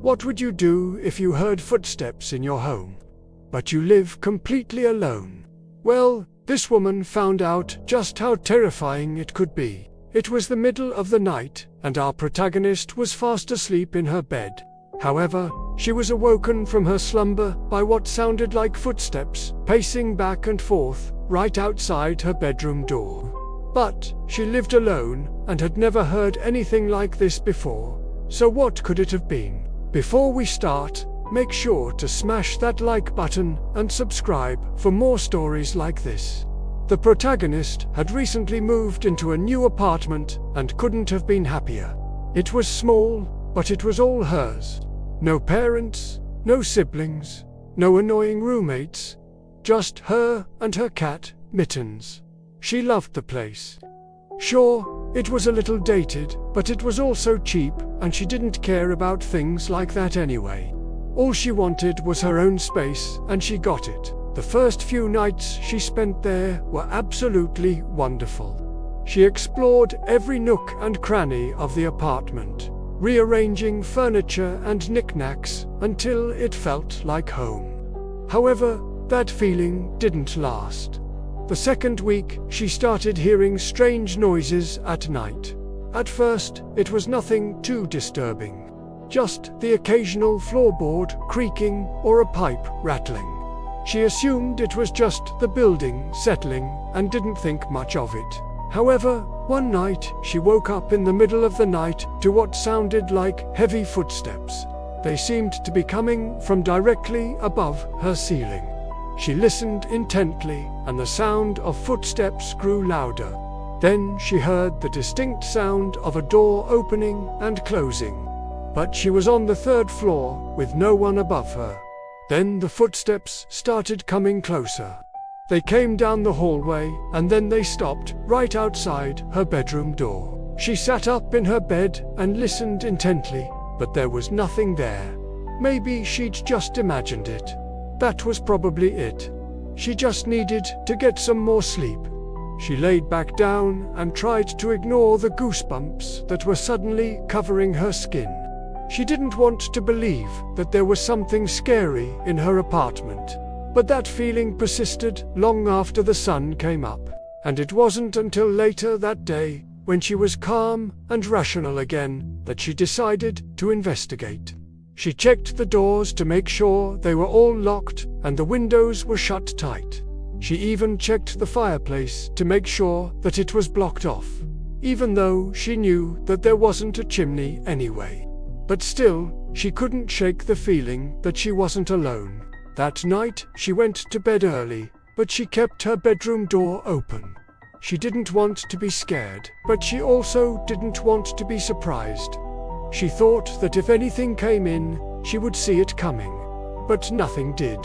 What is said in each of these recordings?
What would you do if you heard footsteps in your home, but you live completely alone? Well, this woman found out just how terrifying it could be. It was the middle of the night, and our protagonist was fast asleep in her bed. However, she was awoken from her slumber by what sounded like footsteps pacing back and forth right outside her bedroom door. But she lived alone and had never heard anything like this before. So what could it have been? Before we start, make sure to smash that like button and subscribe for more stories like this. The protagonist had recently moved into a new apartment and couldn't have been happier. It was small, but it was all hers. No parents, no siblings, no annoying roommates. Just her and her cat, Mittens. She loved the place. Sure, it was a little dated, but it was also cheap, and she didn't care about things like that anyway. All she wanted was her own space, and she got it. The first few nights she spent there were absolutely wonderful. She explored every nook and cranny of the apartment, rearranging furniture and knickknacks until it felt like home. However, that feeling didn't last. The second week, she started hearing strange noises at night. At first, it was nothing too disturbing. Just the occasional floorboard creaking or a pipe rattling. She assumed it was just the building settling and didn't think much of it. However, one night she woke up in the middle of the night to what sounded like heavy footsteps. They seemed to be coming from directly above her ceiling. She listened intently, and the sound of footsteps grew louder. Then she heard the distinct sound of a door opening and closing. But she was on the third floor with no one above her. Then the footsteps started coming closer. They came down the hallway, and then they stopped right outside her bedroom door. She sat up in her bed and listened intently, but there was nothing there. Maybe she'd just imagined it. That was probably it. She just needed to get some more sleep. She laid back down and tried to ignore the goosebumps that were suddenly covering her skin. She didn't want to believe that there was something scary in her apartment. But that feeling persisted long after the sun came up. And it wasn't until later that day, when she was calm and rational again, that she decided to investigate. She checked the doors to make sure they were all locked and the windows were shut tight. She even checked the fireplace to make sure that it was blocked off, even though she knew that there wasn't a chimney anyway. But still, she couldn't shake the feeling that she wasn't alone. That night, she went to bed early, but she kept her bedroom door open. She didn't want to be scared, but she also didn't want to be surprised. She thought that if anything came in, she would see it coming. But nothing did,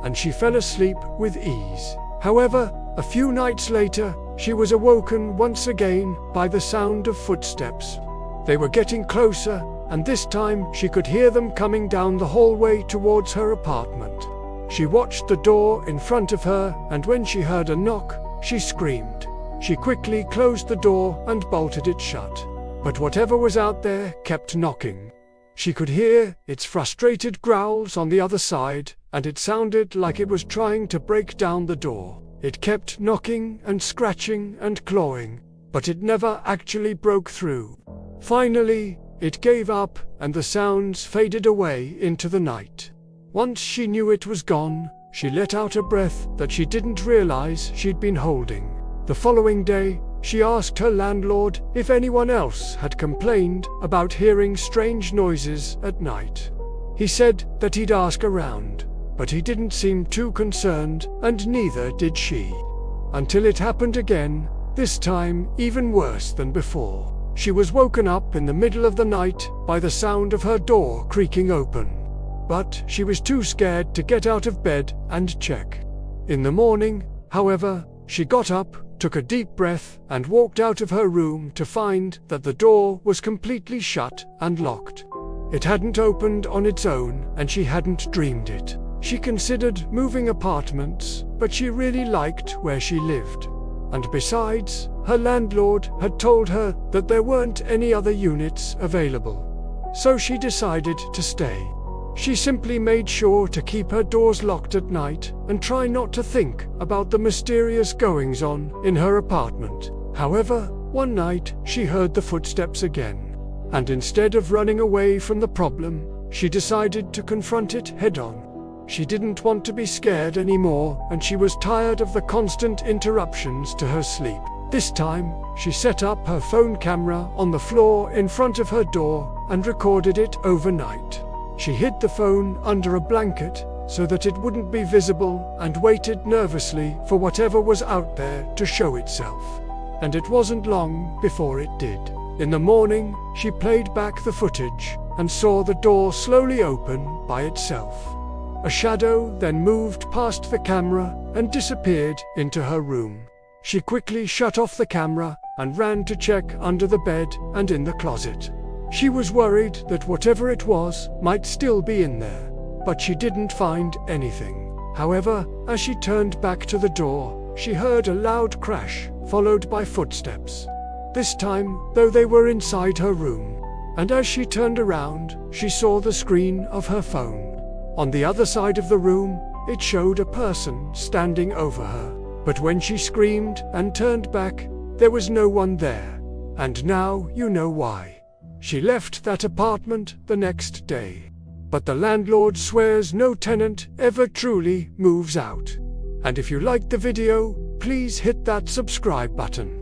and she fell asleep with ease. However, a few nights later, she was awoken once again by the sound of footsteps. They were getting closer, and this time she could hear them coming down the hallway towards her apartment. She watched the door in front of her, and when she heard a knock, she screamed. She quickly closed the door and bolted it shut. But whatever was out there kept knocking. She could hear its frustrated growls on the other side, and it sounded like it was trying to break down the door. It kept knocking and scratching and clawing, but it never actually broke through. Finally, it gave up, and the sounds faded away into the night. Once she knew it was gone, she let out a breath that she didn't realize she'd been holding. The following day, she asked her landlord if anyone else had complained about hearing strange noises at night. He said that he'd ask around, but he didn't seem too concerned, and neither did she. Until it happened again, this time even worse than before. She was woken up in the middle of the night by the sound of her door creaking open. But she was too scared to get out of bed and check. In the morning, however, she got up, took a deep breath, and walked out of her room to find that the door was completely shut and locked. It hadn't opened on its own, and she hadn't dreamed it. She considered moving apartments, but she really liked where she lived. And besides, her landlord had told her that there weren't any other units available. so she decided to stay. She simply made sure to keep her doors locked at night and try not to think about the mysterious goings-on in her apartment. However, one night she heard the footsteps again, and instead of running away from the problem, she decided to confront it head-on. She didn't want to be scared anymore, and she was tired of the constant interruptions to her sleep. This time, she set up her phone camera on the floor in front of her door and recorded it overnight. She hid the phone under a blanket so that it wouldn't be visible and waited nervously for whatever was out there to show itself. And it wasn't long before it did. In the morning, she played back the footage and saw the door slowly open by itself. A shadow then moved past the camera and disappeared into her room. She quickly shut off the camera and ran to check under the bed and in the closet. She was worried that whatever it was might still be in there, but she didn't find anything. However, as she turned back to the door, she heard a loud crash, followed by footsteps. This time, though, they were inside her room. And as she turned around, she saw the screen of her phone. On the other side of the room, it showed a person standing over her. But when she screamed and turned back, there was no one there. And now you know why. She left that apartment the next day. But the landlord swears no tenant ever truly moves out. And if you liked the video, please hit that subscribe button.